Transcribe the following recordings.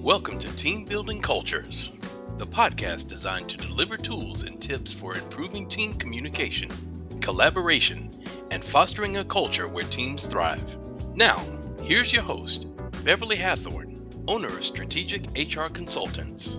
Welcome to Team Building Cultures, the podcast designed to deliver tools and tips for improving team communication, collaboration, and fostering a culture where teams thrive. Now, here's your host, Beverly Hathorn, owner of Strategic HR Consultants.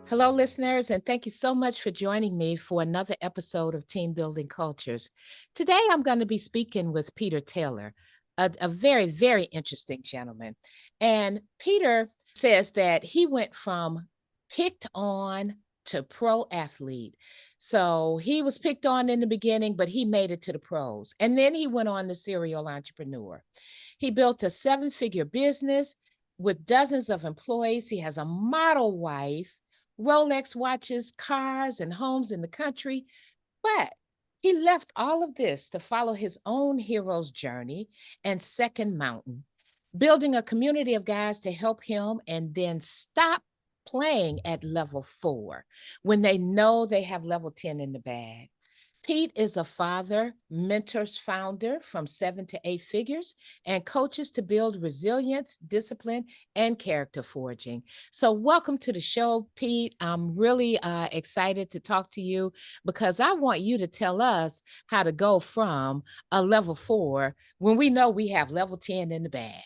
Hello, listeners, and thank you so much for joining me for another episode of Team Building Cultures. Today, I'm going to be speaking with Peter Taylor, a very, very interesting gentleman. And Peter says that he went from picked on to pro athlete. So he was picked on in the beginning, but he made it to the pros. And then he went on to serial entrepreneur. He built a seven-figure business with dozens of employees. He has a model wife, Rolex watches, cars, and homes in the country. But he left all of this to follow his own hero's journey and second mountain, building a community of guys to help him and then stop playing at level 4 when they know they have level 10 in the bag. Pete is a father, mentors founder from 7 to 8 figures, and coaches to build resilience, discipline, and character forging. So, welcome to the show, Pete. I'm really excited to talk to you because I want you to tell us how to go from a level 4 when we know we have level 10 in the bag.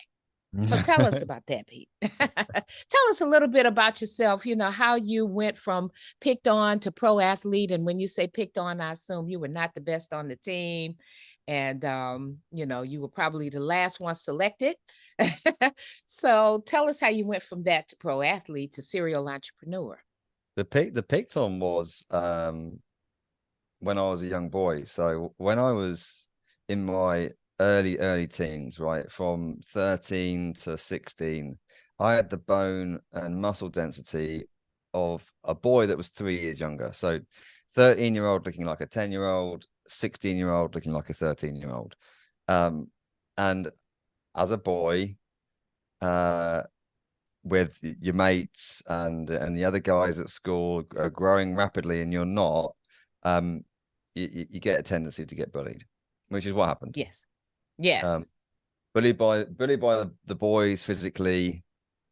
So tell us about that, Pete. Tell us a little bit about yourself, how you went from picked on to pro athlete. And when you say picked on, I assume you were not the best on the team. And, you were probably the last one selected. So tell us how you went from that to pro athlete to serial entrepreneur. The picked on was when I was a young boy. So when I was in my early teens, right, from 13 to 16, I had the bone and muscle density of a boy that was 3 years younger. So 13-year-old looking like a 10-year-old, 16-year-old looking like a 13-year-old. And as a boy, with your mates and the other guys at school are growing rapidly and you're not, you get a tendency to get bullied, which is what happened. Yes. Yes. Bullied by the boys physically,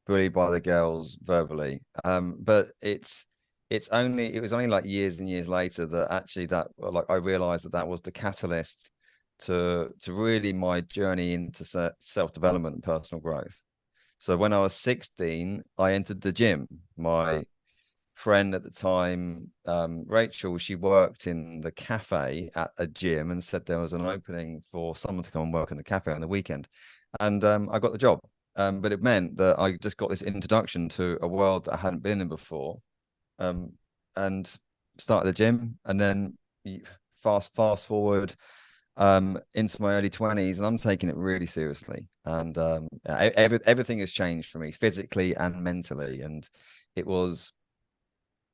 bullied by the girls verbally. But it was only like years and years later that actually that like I realized that was the catalyst to really my journey into self-development and personal growth. So when I was 16, I entered the gym. My friend at the time, Rachel, she worked in the cafe at a gym and said there was an opening for someone to come and work in the cafe on the weekend. And I got the job. But it meant that I just got this introduction to a world that I hadn't been in before. And started the gym. And then fast forward into my early 20s, and I'm taking it really seriously. And everything has changed for me physically and mentally. And it was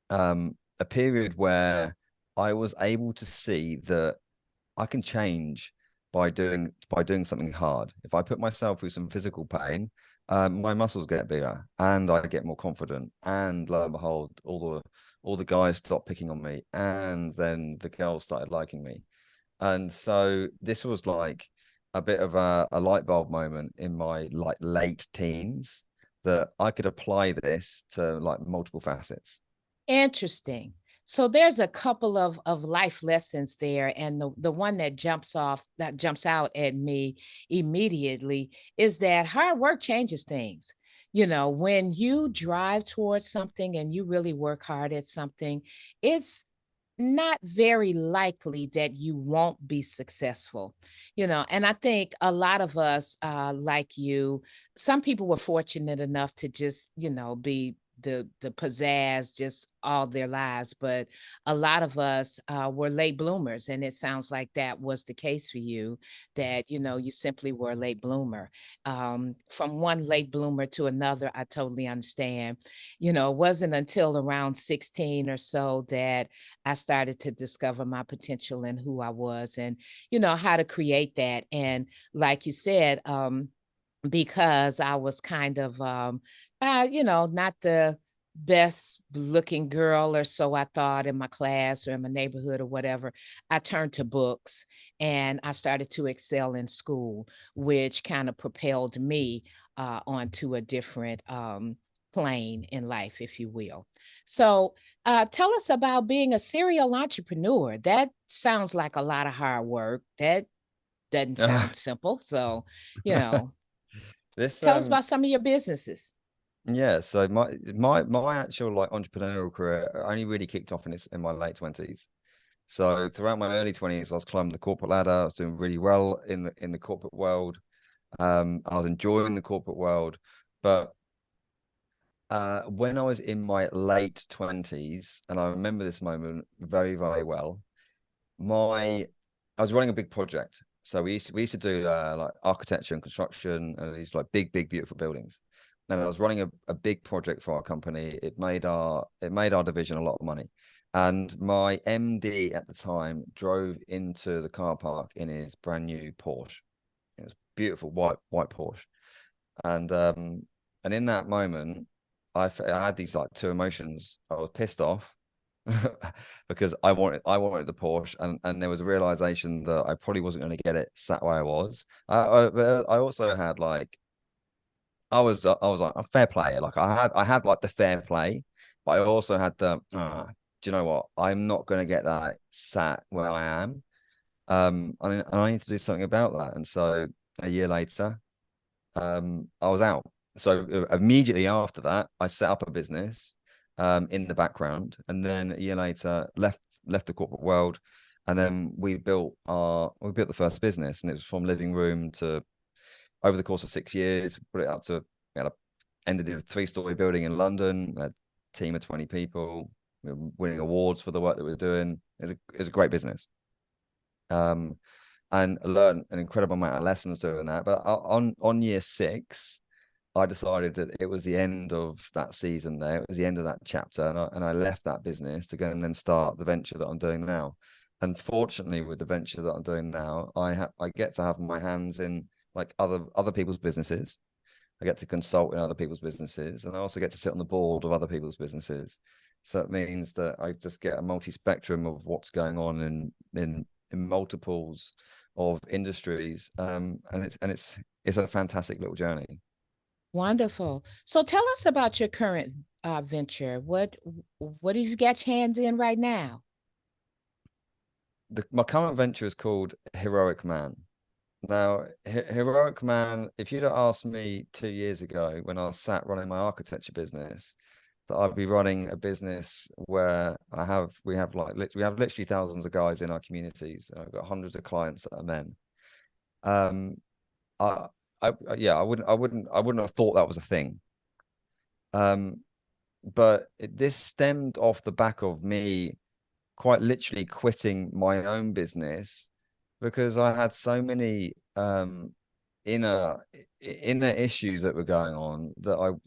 a period where I was able to see that I can change by doing something hard. If I put myself through some physical pain, my muscles get bigger and I get more confident. And lo and behold, all the guys stopped picking on me, and then the girls started liking me. And so this was like a bit of a light bulb moment in my like late teens that I could apply this to like multiple facets. Interesting. So there's a couple of life lessons there, and the one that jumps out at me immediately is that hard work changes things. When you drive towards something and you really work hard at something, it's not very likely that you won't be successful. And I think a lot of us, like you, some people were fortunate enough to just, be the pizzazz just all their lives, but a lot of us were late bloomers, and it sounds like that was the case for you, that you simply were a late bloomer. From one late bloomer to another, I totally understand. It wasn't until around 16 or so that I started to discover my potential and who I was, and how to create that. And like you said, because I was kind of not best looking girl or so I thought in my class or in my neighborhood or whatever, I turned to books and I started to excel in school, which kind of propelled me onto a different plane in life, if you will. So, tell us about being a serial entrepreneur. That sounds like a lot of hard work. That doesn't sound simple. So, you know, This tell us about some of your businesses. Yeah, so my actual like entrepreneurial career only really kicked off in my late 20s. So throughout my early 20s, I was climbing the corporate ladder. I was doing really well in the corporate world. I was enjoying the corporate world, but when I was in my late 20s, and I remember this moment very, very well, my I was running a big project. So we used to do like architecture and construction and these like big, beautiful buildings. And I was running a big project for our company. It made our division a lot of money. And my MD at the time drove into the car park in his brand new Porsche. It was beautiful white Porsche. And in that moment, I had these like two emotions. I was pissed off because I wanted the Porsche, and there was a realization that I probably wasn't going to get it sat where I was. But I also had like I was like a fair player. Like I had like the fair play, but I also had the do you know what? I'm not going to get that sat where I am. And I need to do something about that. And so a year later, I was out. So immediately after that, I set up a business in the background, and then a year later left the corporate world, and then we built the first business, and it was from living room to over the course of 6 years, put it up to we had a, ended in a 3-story building in London, a team of 20 people, we were winning awards for the work that we are doing. It's a great business. And learn an incredible amount of lessons doing that. But on year 6, I decided that it was the end of that season there. It was the end of that chapter. And I left that business to go and then start the venture that I'm doing now. And fortunately, with the venture that I'm doing now, I get to have my hands in like other people's businesses. I get to consult in other people's businesses, and I also get to sit on the board of other people's businesses. So it means that I just get a multi-spectrum of what's going on in multiples of industries. And it's a fantastic little journey. Wonderful. So tell us about your current venture. What have you got your hands in right now? My current venture is called Heroic Man. Now, Heroic Man, if you'd have asked me 2 years ago when I was sat running my architecture business, that I'd be running a business where we have literally thousands of guys in our communities. I've got hundreds of clients that are men. Um, I, yeah, I wouldn't have thought that was a thing. But this stemmed off the back of me quite literally quitting my own business because I had so many inner inner issues that were going on that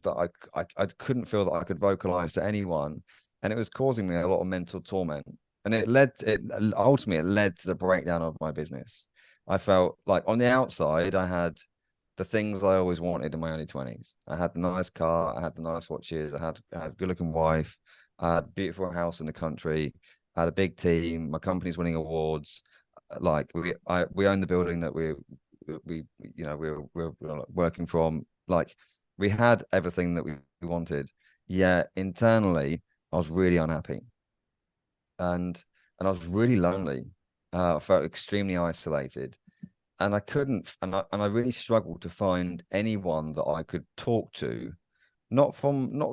I couldn't feel that I could vocalize to anyone, and it was causing me a lot of mental torment. And it ultimately it led to the breakdown of my business. I felt like on the outside I had the things I always wanted in my early 20s. I had the nice car, I had the nice watches, I had a good looking wife, I had a beautiful house in the country, I had a big team, my company's winning awards. Like we own the building that we we're working from. Like we had everything that we wanted. Yeah, internally I was really unhappy, and I was really lonely. I felt extremely isolated, and I couldn't and I really struggled to find anyone that I could talk to, not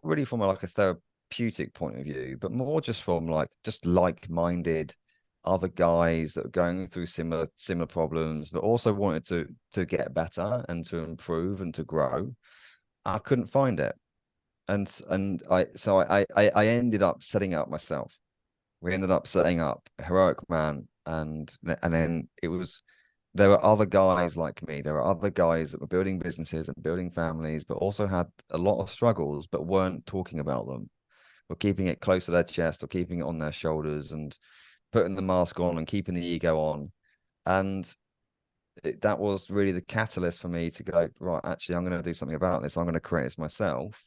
really from like a therapeutic point of view, but more just from just like-minded other guys that were going through similar problems, but also wanted to get better and to improve and to grow. I couldn't find it. And I ended up setting up myself. We ended up setting up Heroic Man, and then there were other guys like me. There were other guys that were building businesses and building families, but also had a lot of struggles, but weren't talking about them, or keeping it close to their chest, or keeping it on their shoulders, and putting the mask on and keeping the ego on. And that was really the catalyst for me to go, right, actually, I'm going to do something about this. I'm going to create this myself.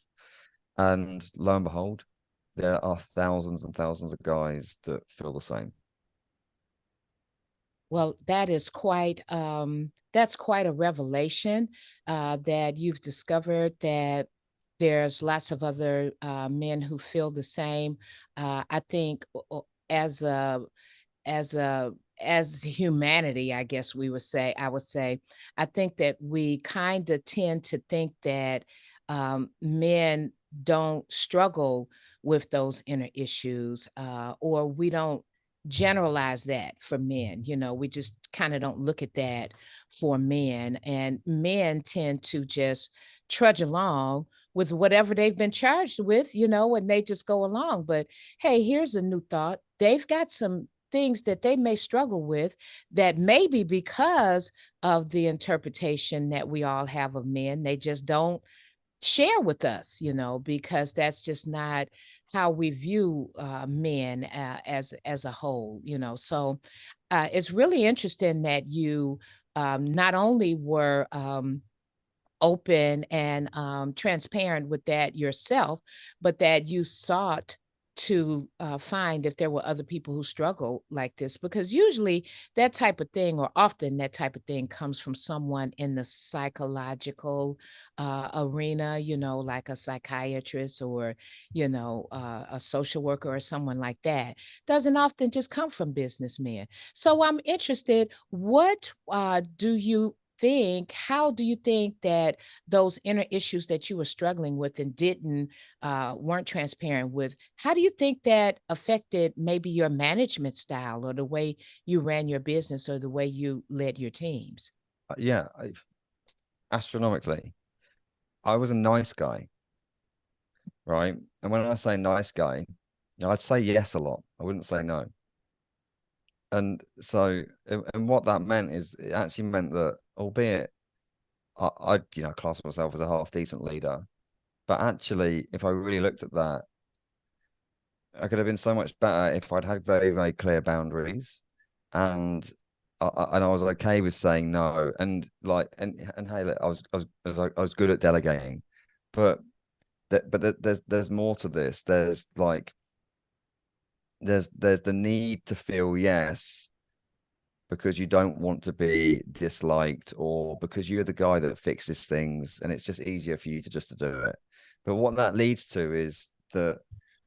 And lo and behold, there are thousands and thousands of guys that feel the same. Well, that's quite a revelation that you've discovered that there's lots of other men who feel the same. I think as a as a as humanity, I guess I would say, I think that we kind of tend to think that men don't struggle with those inner issues, or we don't generalize that for men. We just kind of don't look at that for men, and men tend to just trudge along with whatever they've been charged with, and they just go along. But hey, here's a new thought. They've got some things that they may struggle with that maybe because of the interpretation that we all have of men, they just don't share with us, because that's just not how we view men as a whole. So it's really interesting that you not only were open and transparent with that yourself, but that you sought to find if there were other people who struggle like this, because usually that type of thing, or often that type of thing, comes from someone in the psychological arena, like a psychiatrist, or a social worker or someone like that. Doesn't often just come from businessmen. So I'm interested, what how do you think that those inner issues that you were struggling with and didn't weren't transparent with, how do you think that affected maybe your management style, or the way you ran your business, or the way you led your teams? Yeah, astronomically, I was a nice guy, right? And when I say nice guy, I'd say yes a lot. I wouldn't say no. And so, and what that meant is, it actually meant that, albeit I class myself as a half decent leader, but actually, if I really looked at that, I could have been so much better if I'd had very, very clear boundaries, and I was okay with saying no, and hey, look, I was good at delegating, but there's more to this. There's the need to feel yes because you don't want to be disliked, or because you're the guy that fixes things and it's just easier for you to do it. But what that leads to is that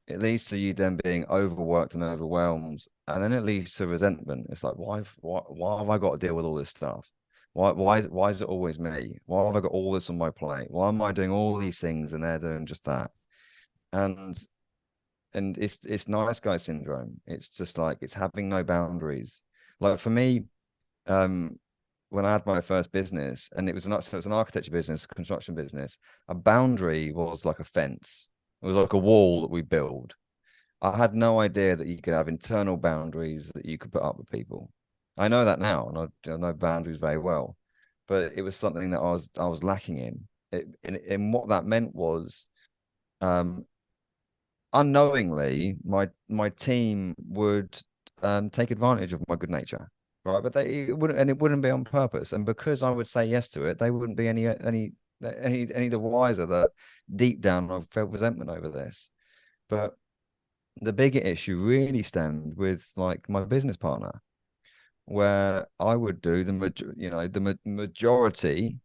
it leads to you then being overworked and overwhelmed, and then it leads to resentment. It's like, why have I got to deal with all this stuff? Why is it always me? Why have I got all this on my plate? Why am I doing all these things and they're doing just that? And it's nice guy syndrome. It's just like, it's having no boundaries. Like for me, um, when I had my first business, and so it was an architecture business, construction business, a boundary was like a fence. It was like a wall that we build. I had no idea that you could have internal boundaries that you could put up with people. I know that now, and I know boundaries very well, but it was something that I was lacking in. And what that meant was, um, unknowingly, my team would take advantage of my good nature, right? But it wouldn't be on purpose. And because I would say yes to it, they wouldn't be any the wiser that deep down I felt resentment over this. But the bigger issue really stemmed with like my business partner, where I would do the majority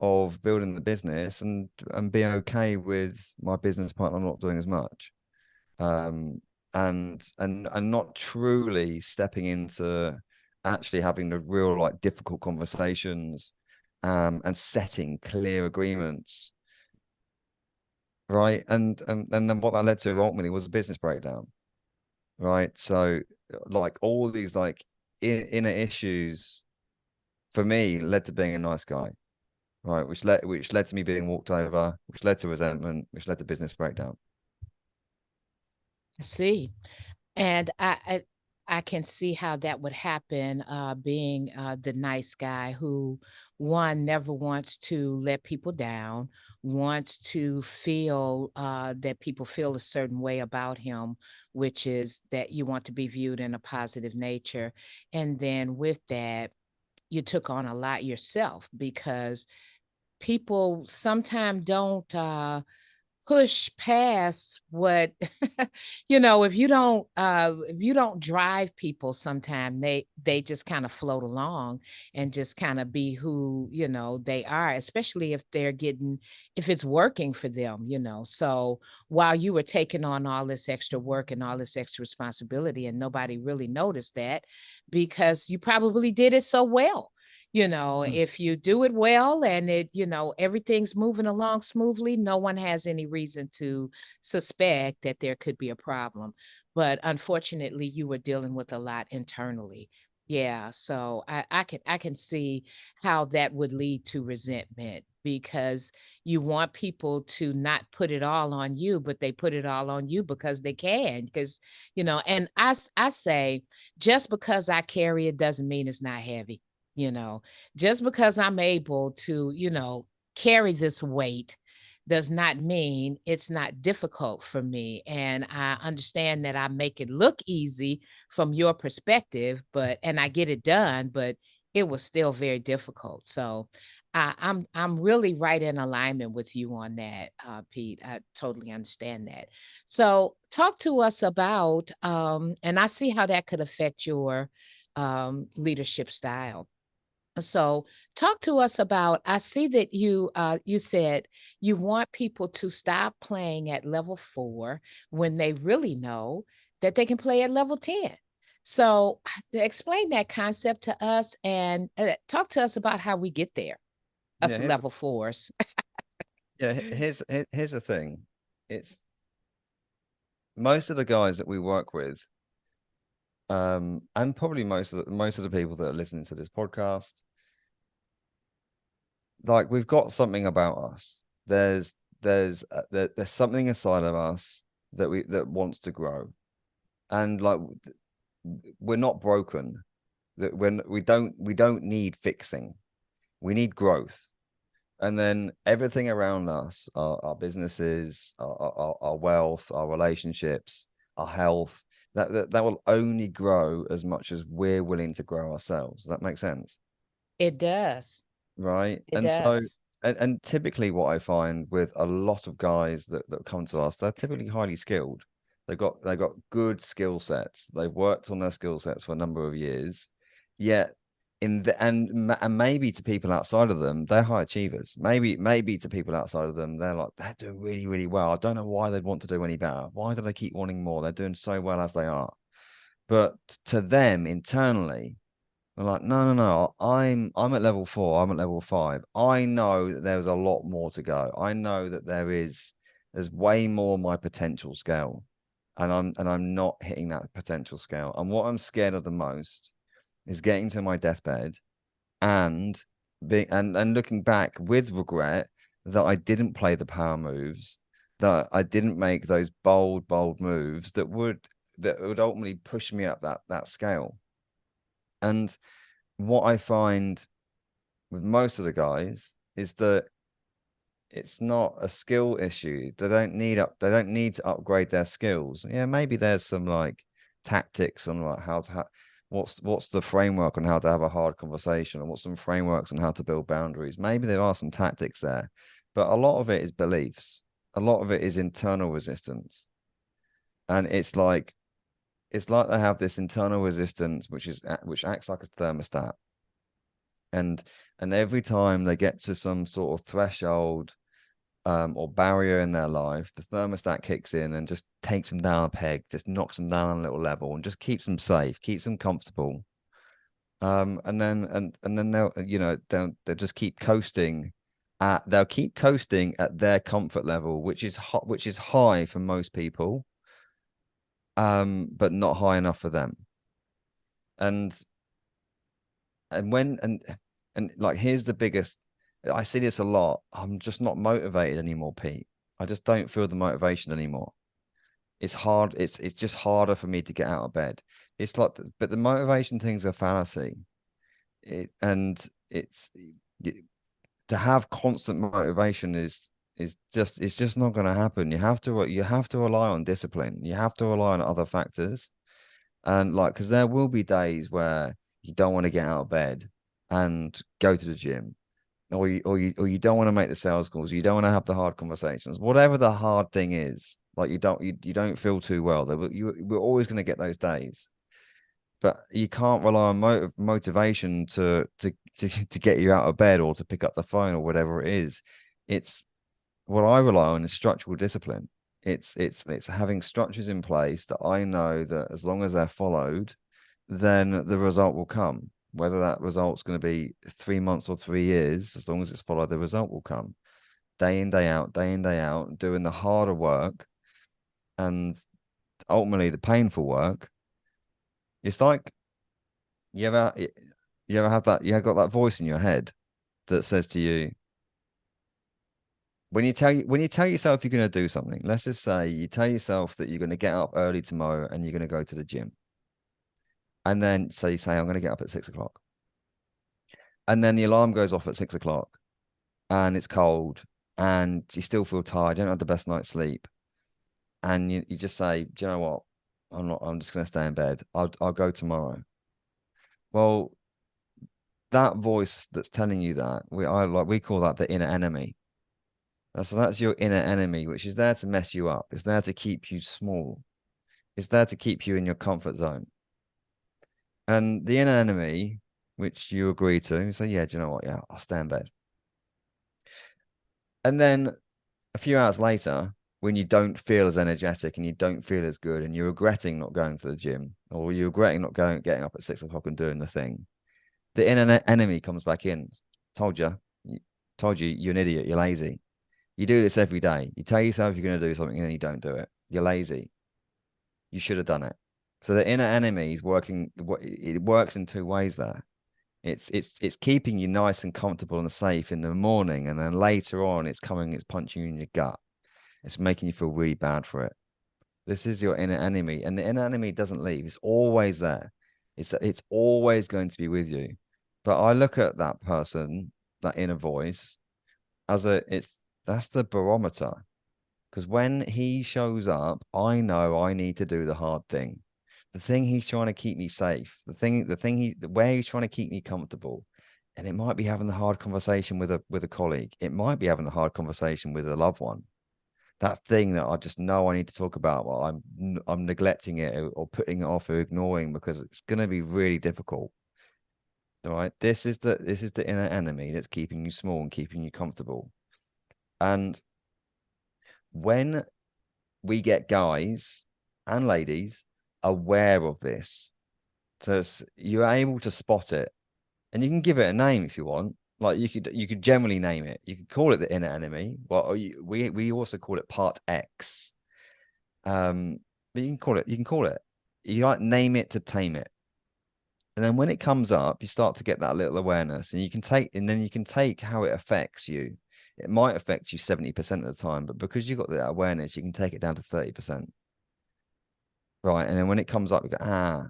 of building the business, and be okay with my business partner not doing as much, um, and not truly stepping into actually having the real like difficult conversations, and setting clear agreements, right? And then what that led to ultimately was a business breakdown, right? So like all these like inner issues for me led to being a nice guy, right? Which led to me being walked over, which led to resentment, which led to business breakdown. I see. And I can see how that would happen, being the nice guy who, one, never wants to let people down, wants to feel that people feel a certain way about him, which is that you want to be viewed in a positive nature. And then with that, you took on a lot yourself, because people sometimes don't push past what if you don't drive people, sometime they just kind of float along and just kind of be who they are, especially if it's working for them. So while you were taking on all this extra work and all this extra responsibility, and nobody really noticed that, because you probably did it so well. If you do it well and everything's moving along smoothly, no one has any reason to suspect that there could be a problem. But unfortunately, you were dealing with a lot internally. Yeah, so I can see how that would lead to resentment, because you want people to not put it all on you, but they put it all on you because they can. Because and I say, just because I carry it doesn't mean it's not heavy. you know just because I'm able to carry this weight does not mean it's not difficult for me. And I understand that I make it look easy from your perspective, and I get it done, but it was still very difficult. So I'm really right in alignment with you on that, Pete. I totally understand that. So talk to us about, and I see how that could affect your leadership style. So talk to us about, I see that you said you want people to stop playing at level 4 when they really know that they can play at level 10. So explain that concept to us, and talk to us about how we get there, Yeah, us level 4s. here's the thing. It's most of the guys that we work with, and probably most of the people that are listening to this podcast, like, we've got something about us. There's something inside of us that wants to grow, and like, we're not broken. That when we don't need fixing, we need growth. And then everything around us, our businesses, our wealth, our relationships, our health, that will only grow as much as we're willing to grow ourselves. Does that make sense? It does. Right. It And so, does. and typically what I find with a lot of guys that come to us, they're typically highly skilled. They've got good skill sets. They've worked on their skill sets for a number of years. Yet and maybe to people outside of them, they're high achievers. Maybe to people outside of them, they're doing really, really well. I don't know why they'd want to do any better. Why do they keep wanting more? They're doing so well as they are. But to them internally, we're like, no, no, no. I'm at level 4. I'm at level 5. I know that there's a lot more to go. I know that there's way more my potential scale, and I'm not hitting that potential scale. And what I'm scared of the most is getting to my deathbed and being and looking back with regret that I didn't play the power moves, that I didn't make those bold moves that would ultimately push me up that scale. And what I find with most of the guys is that it's not a skill issue. They don't need to upgrade their skills. Yeah, maybe there's some like tactics on like what's the framework on how to have a hard conversation, and what's some frameworks on how to build boundaries. Maybe there are some tactics there, but a lot of it is beliefs. A lot of it is internal resistance. And it's like they have this internal resistance which acts like a thermostat. And every time they get to some sort of threshold, or barrier in their life, the thermostat kicks in and just takes them down a peg, just knocks them down a little level, and just keeps them safe, keeps them comfortable. And then they'll just keep coasting. They'll keep coasting at their comfort level, which is high for most people, but not high enough for them. And and when and like, here's the biggest. I see this a lot. I'm just not motivated anymore, Pete. I just don't feel the motivation anymore. It's hard. It's just harder for me to get out of bed. It's like, but the motivation thing's a fallacy. And it's to have constant motivation it's just not going to happen. You have to rely on discipline. You have to rely on other factors. And like, because there will be days where you don't want to get out of bed and go to the gym, or you don't want to make the sales calls, you don't want to have the hard conversations, whatever the hard thing is, like you don't feel too well. We're always going to get those days, but you can't rely on motivation to get you out of bed or to pick up the phone or whatever it is. It's what I rely on is structural discipline. It's having structures in place that I know that as long as they're followed, then the result will come. Whether that result's going to be 3 months or 3 years, as long as it's followed, the result will come. Day in, day in, day out, doing the harder work and ultimately the painful work. It's like you ever you ever have that, you have got that voice in your head that says to you, when you tell yourself you're going to do something, let's just say you tell yourself that you're going to get up early tomorrow and you're going to go to the gym. And then so you say, I'm going to get up at 6 o'clock. And then the alarm goes off at 6 o'clock and it's cold and you still feel tired, you don't have the best night's sleep. And you just say, do you know what? I'm just going to stay in bed. I'll go tomorrow. Well, that voice that's telling you that, we call that the inner enemy. That's your inner enemy, which is there to mess you up. It's there to keep you small. It's there to keep you in your comfort zone. And the inner enemy, which you agree to, you say, yeah, do you know what? Yeah, I'll stay in bed. And then a few hours later, when you don't feel as energetic and you don't feel as good and you're regretting not going to the gym or you're regretting not getting up at 6 o'clock and doing the thing, the inner enemy comes back in. Told you, you're an idiot. You're lazy. You do this every day. You tell yourself you're going to do something and then you don't do it. You're lazy. You should have done it. So the inner enemy is working. It works in two ways there. It's keeping you nice and comfortable and safe in the morning, and then later on, it's punching you in your gut. It's making you feel really bad for it. This is your inner enemy, and the inner enemy doesn't leave. It's always there. It's always going to be with you. But I look at that person, that inner voice, that's the barometer. Because when he shows up, I know I need to do the hard thing. The thing he's trying to keep me safe, where he's trying to keep me comfortable. And it might be having the hard conversation with a colleague. It might be having a hard conversation with a loved one. That thing that I just know I need to talk about, while I'm neglecting it or putting it off or ignoring because it's going to be really difficult. All right. This is the inner enemy that's keeping you small and keeping you comfortable. And when we get guys and ladies aware of this, so you're able to spot it, and you can give it a name if you want. Like you could generally name it. You could call it the inner enemy. Well, we also call it part X. But you can call it. You like name it to tame it. And then when it comes up, you start to get that little awareness, and you can take how it affects you. It might affect you 70% of the time, but because you've got that awareness, you can take it down to 30%. Right. And then when it comes up, you go,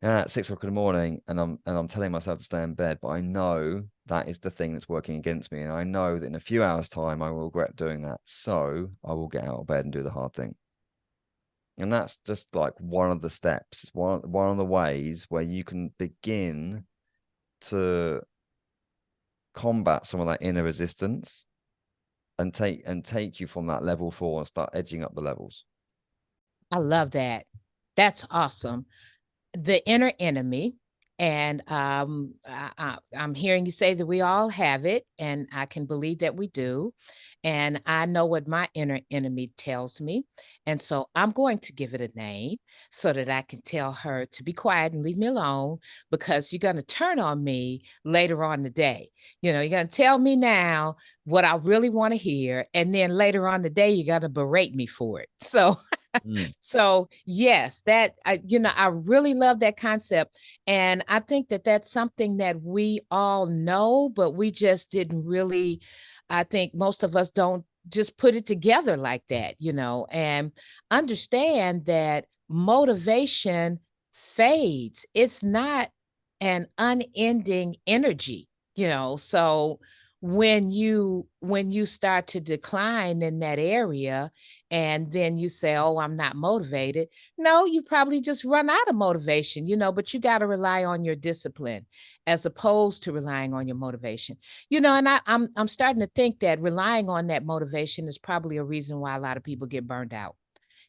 at 6 o'clock in the morning, and I'm telling myself to stay in bed, but I know that is the thing that's working against me. And I know that in a few hours' time, I will regret doing that. So I will get out of bed and do the hard thing. And that's just like one of the steps. It's one of the ways where you can begin to combat some of that inner resistance and take you from that level 4 and start edging up the levels. I love that. That's awesome. The inner enemy. And I'm hearing you say that we all have it, and I can believe that we do. And I know what my inner enemy tells me. And so I'm going to give it a name so that I can tell her to be quiet and leave me alone, because you're going to turn on me later on the day. You're going to tell me now what I really want to hear. And then later on the day, you're going to berate me for it. So so yes, I really love that concept. And I think that that's something that we all know, but we just didn't really, I think most of us don't just put it together like that, and understand that motivation fades. It's not an unending energy, so when you start to decline in that area, and then you say, oh, I'm not motivated. No, you probably just run out of motivation, but you got to rely on your discipline as opposed to relying on your motivation. And I'm starting to think that relying on that motivation is probably a reason why a lot of people get burned out,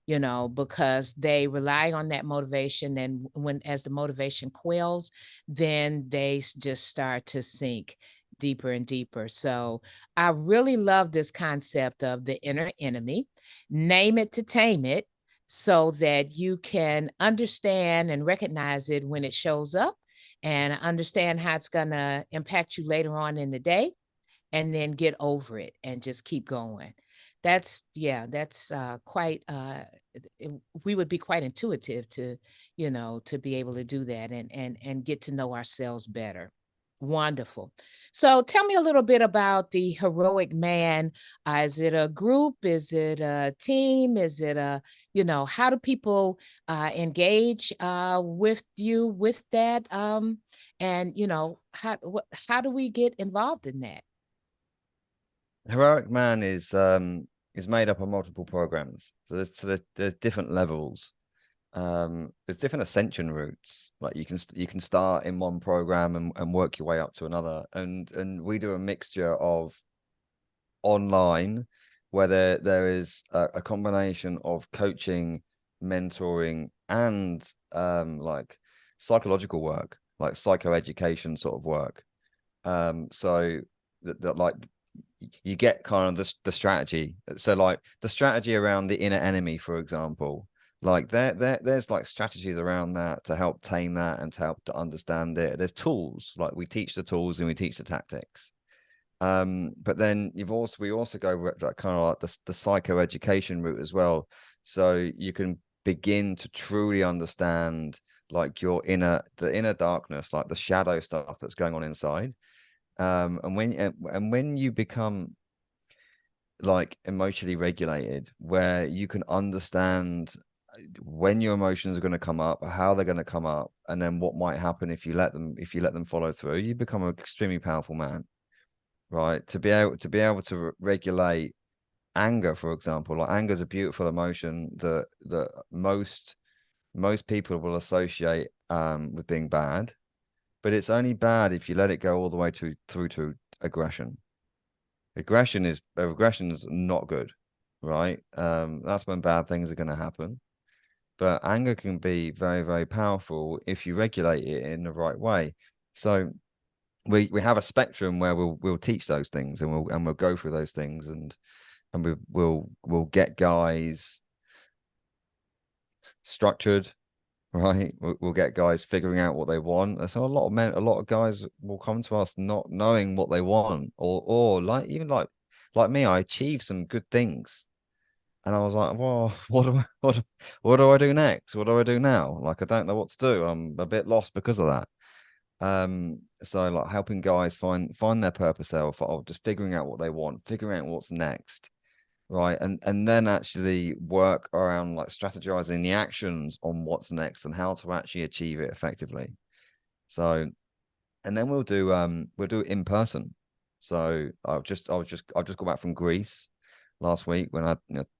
because they rely on that motivation. And as the motivation quells, then they just start to sink deeper and deeper. So I really love this concept of the inner enemy. Name it to tame it, so that you can understand and recognize it when it shows up, and understand how it's going to impact you later on in the day, and then get over it and just keep going. That's quite we would be quite intuitive to be able to do that, and get to know ourselves better. Wonderful. So tell me a little bit about the heroic man. Is it a group? Is it a team? Is it how do people engage with you with that? And how do we get involved in that? Heroic Man is made up of multiple programs. So there's different levels. There's different ascension routes. Like you can start in one program and work your way up to another. And we do a mixture of online, where there is a combination of coaching, mentoring, and like psychological work, like psychoeducation sort of work. So that like you get kind of the strategy. So like the strategy around the inner enemy, for example, like there's like strategies around that to help tame that and to help to understand it. There's tools, like we teach the tools and we teach the tactics. But then we also go with that kind of like the psychoeducation route as well. So you can begin to truly understand like the inner darkness, like the shadow stuff that's going on inside. And when you become like emotionally regulated, where you can understand when your emotions are going to come up, how they're going to come up, and then what might happen if you let them follow through, you become an extremely powerful man, right? To be able to regulate anger, for example. Like anger is a beautiful emotion that most people will associate with being bad, but it's only bad if you let it go all the way through to aggression. Aggression is not good, right? That's when bad things are going to happen. But anger can be very, very powerful if you regulate it in the right way. So we have a spectrum where we'll teach those things, and we'll go through those things, and we'll get guys structured, right? We'll get guys figuring out what they want. So a lot of guys will come to us not knowing what they want, or like even like me, I achieved some good things, and I was like, well, what do I do next? What do I do now? Like I don't know what to do. I'm a bit lost because of that. So like helping guys find their purpose of just figuring out what they want, figuring out what's next, right? And then actually work around like strategizing the actions on what's next and how to actually achieve it effectively. So, and then we'll do it in person. So I've just got back from Greece last week when I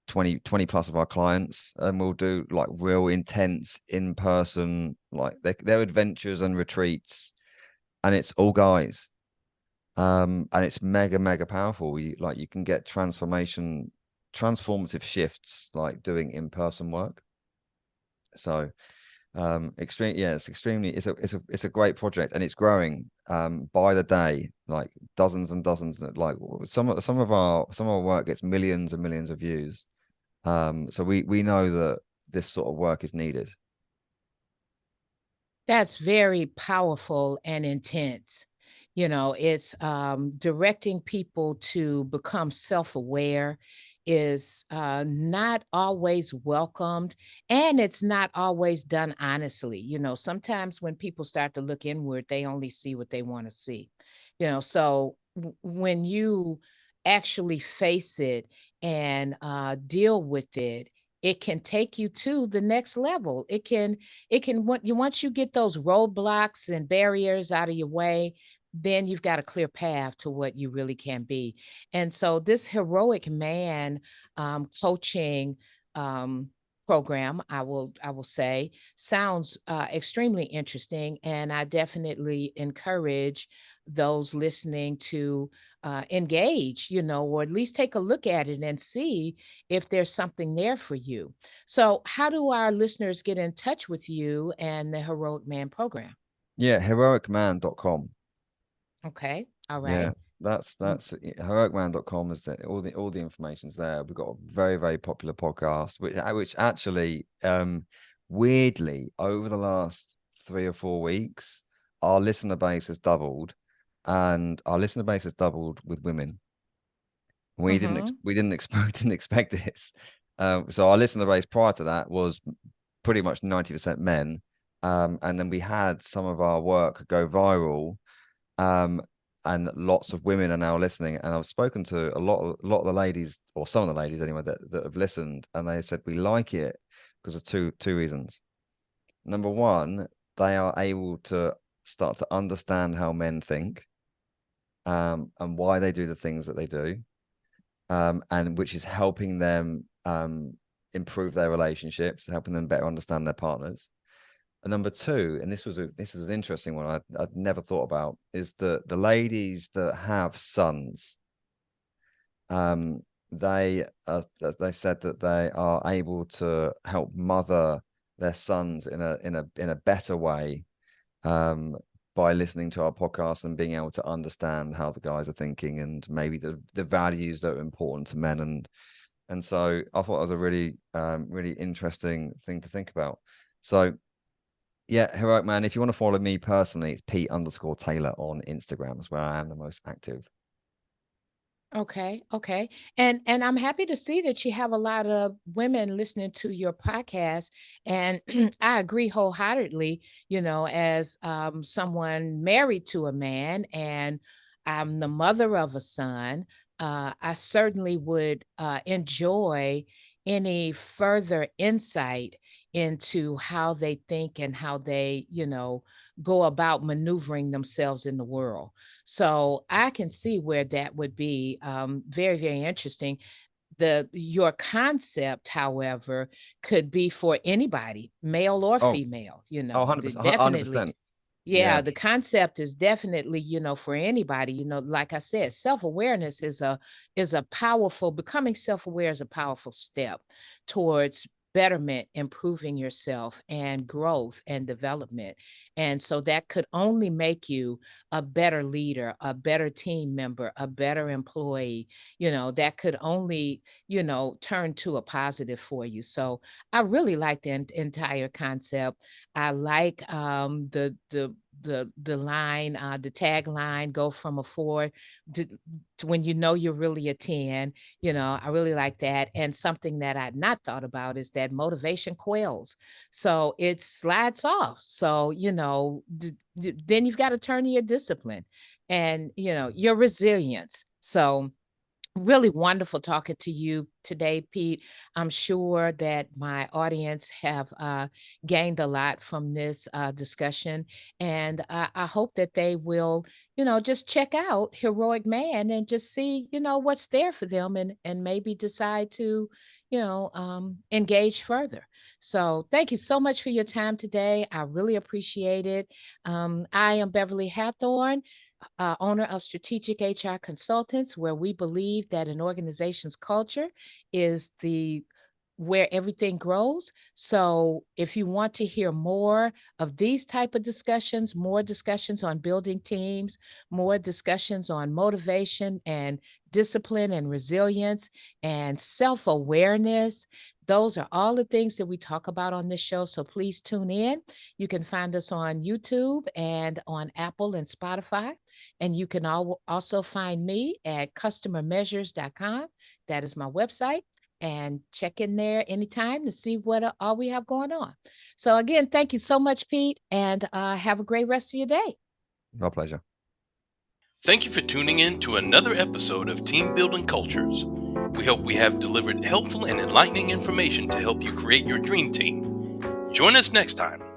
20 plus of our clients, and we'll do like real intense in person, like their adventures and retreats, and it's all guys. And it's mega, mega powerful. You can get transformative shifts like doing in-person work. So it's a great project, and it's growing by the day, like dozens and dozens, like some of our work gets millions and millions of views. So we know that this sort of work is needed. That's very powerful and intense. It's directing people to become self aware is not always welcomed, and it's not always done honestly. Sometimes when people start to look inward, they only see what they want to see. So when you actually face it and deal with it, it can take you to the next level. It can once you get those roadblocks and barriers out of your way, then you've got a clear path to what you really can be. And so this heroic man coaching um, program, I will say, sounds extremely interesting, and I definitely encourage those listening to engage, or at least take a look at it and see if there's something there for you. So, how do our listeners get in touch with you and the Heroic Man program? Yeah, heroicman.com. Okay, all Yeah, right. that's heroicman.com is all the information's there. We've got a very, very popular podcast, which actually weirdly over the last 3 or 4 weeks, our listener base has doubled, and our listener base has doubled with women. Mm-hmm. We didn't expect didn't expect this. So our listener base prior to that was pretty much 90% men. And then we had some of our work go viral, and lots of women are now listening. And I've spoken to a lot of the ladies, or some of the ladies anyway, that have listened, and they said we like it because of two reasons. Number one, they are able to start to understand how men think, and why they do the things that they do, and which is helping them improve their relationships, helping them better understand their partners. And number two, and this was an interesting one I'd never thought about, is that the ladies that have sons, um, they've said that they are able to help mother their sons in a better way, by listening to our podcast and being able to understand how the guys are thinking, and maybe the values that are important to men. And so I thought it was a really really interesting thing to think about. So yeah, Heroic Man, if you want to follow me personally, it's Pete_Taylor on Instagram. Is where I am the most active. Okay, okay. And I'm happy to see that you have a lot of women listening to your podcast. And I agree wholeheartedly, as someone married to a man, and I'm the mother of a son, I certainly would enjoy any further insight into how they think and how they, go about maneuvering themselves in the world. So I can see where that would be very, very interesting. Your concept, however, could be for anybody, male or Oh, female, oh, definitely. 100%. Yeah, Yeah. the concept is definitely, for anybody, like I said, self-awareness is a powerful becoming self-aware is a powerful step towards betterment, improving yourself and growth and development. And so that could only make you a better leader, a better team member, a better employee. That could only, turn to a positive for you. So I really like the entire concept. I like the line, the tagline, go from a 4 to when you're really a 10. I really like that. And something that I'd not thought about is that motivation quells. So it slides off. So, then you've got to turn to your discipline and, your resilience. So really wonderful talking to you today, Pete. I'm sure that my audience have gained a lot from this discussion, and I hope that they will, just check out Heroic Man and just see, what's there for them, and maybe decide to, engage further. So, thank you so much for your time today. I really appreciate it. I am Beverly Hathorn, owner of Strategic HR Consultants, where we believe that an organization's culture is the where everything grows. So if you want to hear more of these type of discussions, more discussions on building teams, more discussions on motivation and discipline and resilience and self-awareness, those are all the things that we talk about on this show. So please tune in. You can find us on YouTube and on Apple and Spotify. And you can also find me at customermeasures.com. That is my website. And check in there anytime to see what all we have going on. So, again, thank you so much, Pete, and have a great rest of your day. My pleasure. Thank you for tuning in to another episode of Team Building Cultures. We hope we have delivered helpful and enlightening information to help you create your dream team. Join us next time.